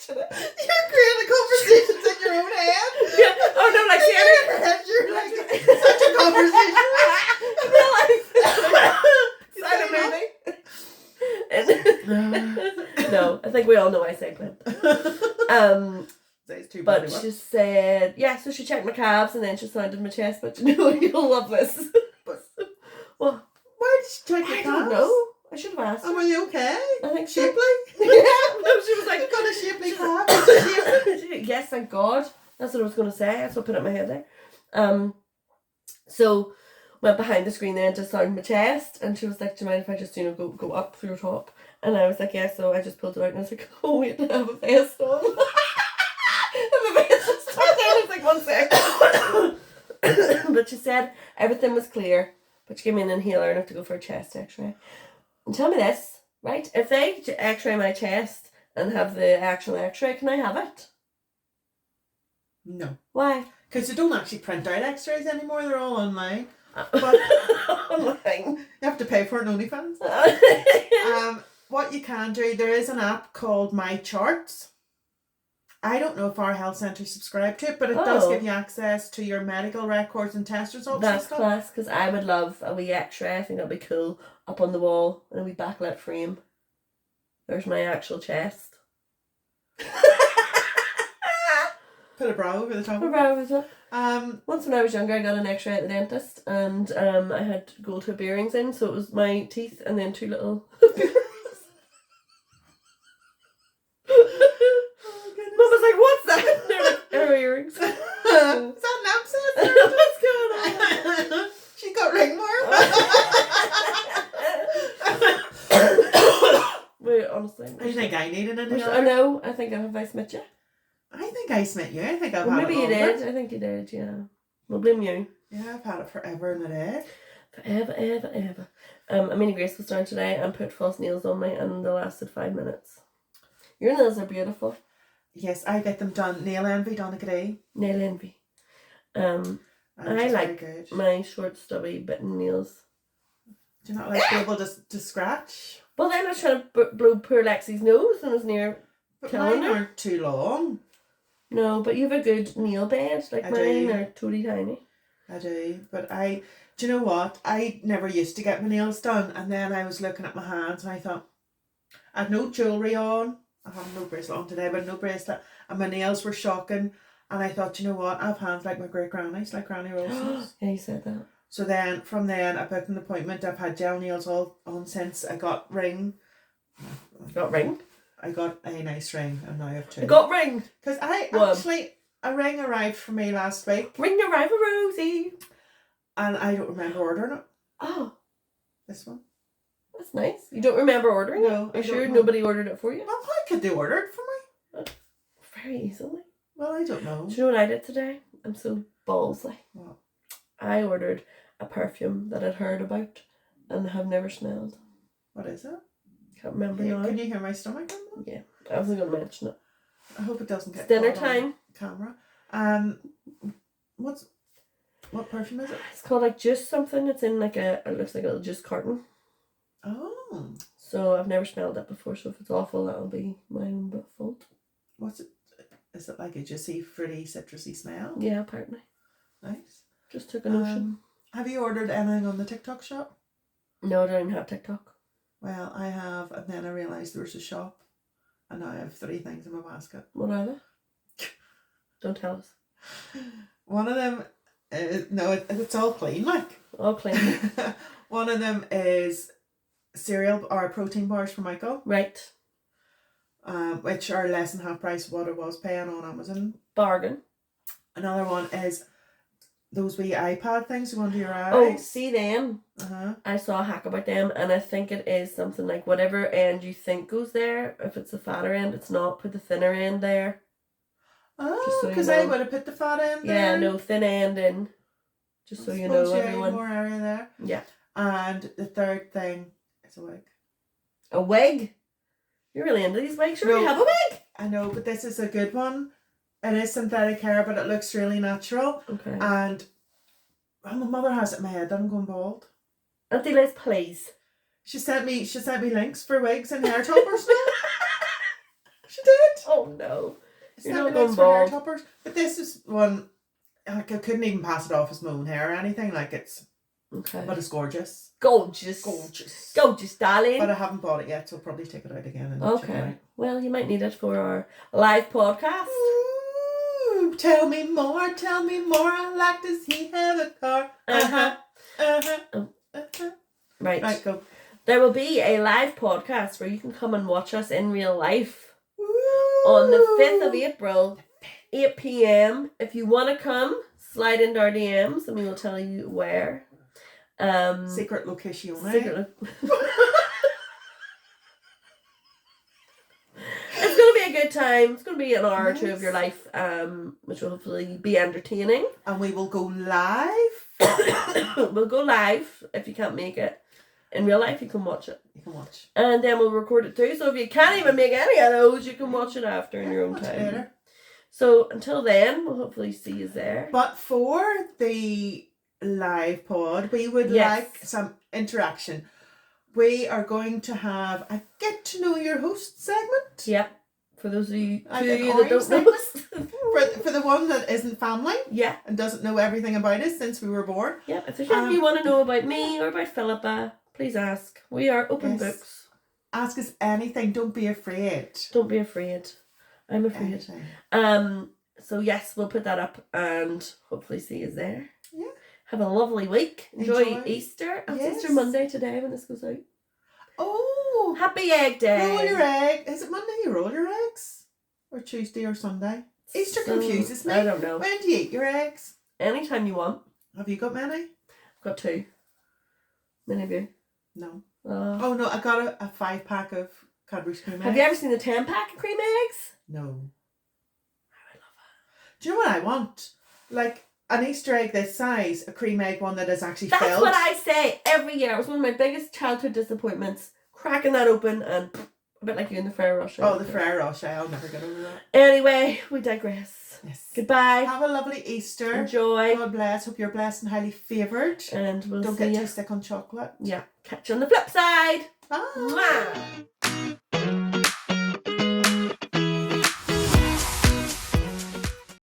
You're creating conversations in your own head. Yeah. Oh no, like see, you're like such a conversation. No, I think we all know I say Clint. But she said, yeah, so she checked my calves and then she sounded my chest, but you know, you'll love this. Well, why did she check your calves? I don't know. I should have asked her. Are you okay? I think shapely? Yeah, no, she was like, you got a shapely calf. Yes, thank God. That's what I was going to say. That's what put it in my head there. So went behind the screen then to sound my chest, and she was like, do you mind if I just, go up through your top? And I was like, yeah. So I just pulled it out and I was like, oh wait, I have a vest on. And the vest just started down. I was like, 1 second. But she said everything was clear, but she gave me an inhaler and I have to go for a chest x-ray. And tell me this, right? If they x-ray my chest and have the actual x-ray, can I have it? No. Why? Because they don't actually print out x-rays anymore. They're all online. But online. You have to pay for it on OnlyFans. What you can do, there is an app called My Charts. I don't know if our health centre subscribe to it, but it does give you access to your medical records and test results. That's class, because I would love a wee x-ray. I think that'd be cool. Up on the wall in a wee backlit frame. There's my actual chest. Put a bra over the top. Put a bra over the top. Once when I was younger, I got an x-ray at the dentist, and I had gold hoop earrings in, so it was my teeth and then 2 little earrings. Mum was like, what's that? And they're like, they're earrings. Is that an abscess? What's going on? She got ringworm. Wait, honestly. I think I need an inhaler. I know. I think I smit you. I think I smit you. I think I've had it maybe you did. I think you did, yeah. We'll blame you. Yeah, I've had it forever and a day. Forever. Amelia Grace was down today and put false nails on me, and they lasted 5 minutes. Your nails are beautiful. Yes, I get them done. Nail Envy, Donegal. Nail Envy. I like my short, stubby, bitten nails. Do you not like to be able to scratch? Well, then I was trying to blow poor Lexi's nose and it was near killing her. Mine aren't too long. No, but you have a good nail bed. Like mine are totally tiny. I do, but do you know what? I never used to get my nails done, and then I was looking at my hands and I thought, I had no jewellery on. I have no bracelet on today, but no bracelet, and my nails were shocking. And I thought, you know what? I have hands like my great grannies, like Granny Wilson's. Yeah, you said that. So then, from then, I booked an appointment. I've had gel nails all on since. I got ring. Got ring? I got a nice ring, and now I have 2. I got ring. Because a ring arrived for me last week. Ring arrived for Rosie. And I don't remember ordering it. Oh. This one. That's nice. You don't remember ordering it? No. Are you sure nobody ordered it for you? Well, why could they order it for me? Very easily. Well, I don't know. Do you know what I did today? I'm so ballsy. What? I ordered a perfume that I'd heard about and have never smelled. What is it? Can't remember now. Can you hear my stomach? Yeah, I wasn't going to mention it. I hope it doesn't get it's dinner time. Camera. What perfume is it? It's called like Juice something. It's in like it looks like a little juice carton. Oh. So I've never smelled it before, so if it's awful, that'll be my own fault. What's it? Is it like a juicy, fruity, citrusy smell? Yeah, apparently. Nice. Just took a notion. Have you ordered anything on the TikTok shop? No, I don't even have TikTok. Well, I have, and then I realised there was a shop, and now I have 3 things in my basket. What are they? Don't tell us. One of them, no, it's all clean, like. all clean. One of them is cereal or protein bars for Michael, Right. which are less than half price of what it was paying on Amazon. Bargain. Another one is those wee iPad things you go under your eyes. Oh, see them. Uh-huh. I saw a hack about them, and I think it is something like whatever end you think goes there. If it's the fatter end, it's not. Put the thinner end there. Oh, so because you I know. would have put the fat end Yeah, there. no, thin end in. Just so you know, everyone. More area there. Yeah. And the third thing is a wig. A wig? You're really into these wigs. You already have a wig. I know, but this is a good one. It is synthetic hair, but it looks really natural. Okay. And my mother has it in my head that I'm going bald. Auntie Liz, please. She sent me links for wigs and hair toppers now. She did. Oh no. She You're sent not me links going for hair bald. toppers. But this is one, like, I couldn't even pass it off as my own hair or anything. Like, it's, Okay. but it's gorgeous. Gorgeous. Gorgeous. Gorgeous, darling. But I haven't bought it yet, so I'll probably take it out again. And check it Okay. out. Well, you might need it for our live podcast. Ooh, tell me more. I like, does he have a car? Uh-huh. Uh-huh. Right. Right, go. There will be a live podcast where you can come and watch us in real life Ooh. on the 5th of April, 8 p.m. If you want to come, slide into our DMs and we will tell you where. Secret location. Secret. It's going to be a good time. It's going to be an hour or two of your life, which will hopefully be entertaining. And we will go live. We'll go live if you can't make it. In real life, you can watch it. You can watch. And then we'll record it too. So if you can't even make any of those, you can watch it after in your own time. Later. So until then, we'll hopefully see you there. But for the live pod, we would like some interaction. We are going to have a get to know your host segment. Yep. For those of you, Like that an don't orange know segment? us. For the one that isn't family Yeah. and doesn't know everything about us since we were born. Yeah. If there's anything you want to know about me or about Philippa, please ask. We are open books. Ask us anything. Don't be afraid. Don't be afraid. I'm afraid. Anything. So yes, we'll put that up and hopefully see you there. Yeah. Have a lovely week. Enjoy. Enjoy. Easter. It's Yes. Easter Monday today when this goes out. Oh. Happy Egg Day. Roll your egg. Is it Monday you roll your eggs? Or Tuesday or Sunday? Easter confuses me. I don't know. When do you eat your eggs? Anytime you want. Have you got many? I've got 2. Many of you. No. Oh. Oh no, I got a 5-pack of Cadbury's cream eggs. Have you ever seen the 10-pack of cream eggs? No. I love Do you know what I want? Like an Easter egg this size, a cream egg one that is actually That's filled. what I say every year. It was one of my biggest childhood disappointments. Cracking that open and a bit like you in the Ferrero Rocher. Oh, the Ferrero Rocher. I'll never get over that. Anyway, we digress. Yes. Goodbye. Have a lovely Easter. Enjoy. God bless. Hope you're blessed and highly favoured. And we'll Don't see get you. too sick on chocolate. Yeah. Catch you on the flip side. Bye. Mwah.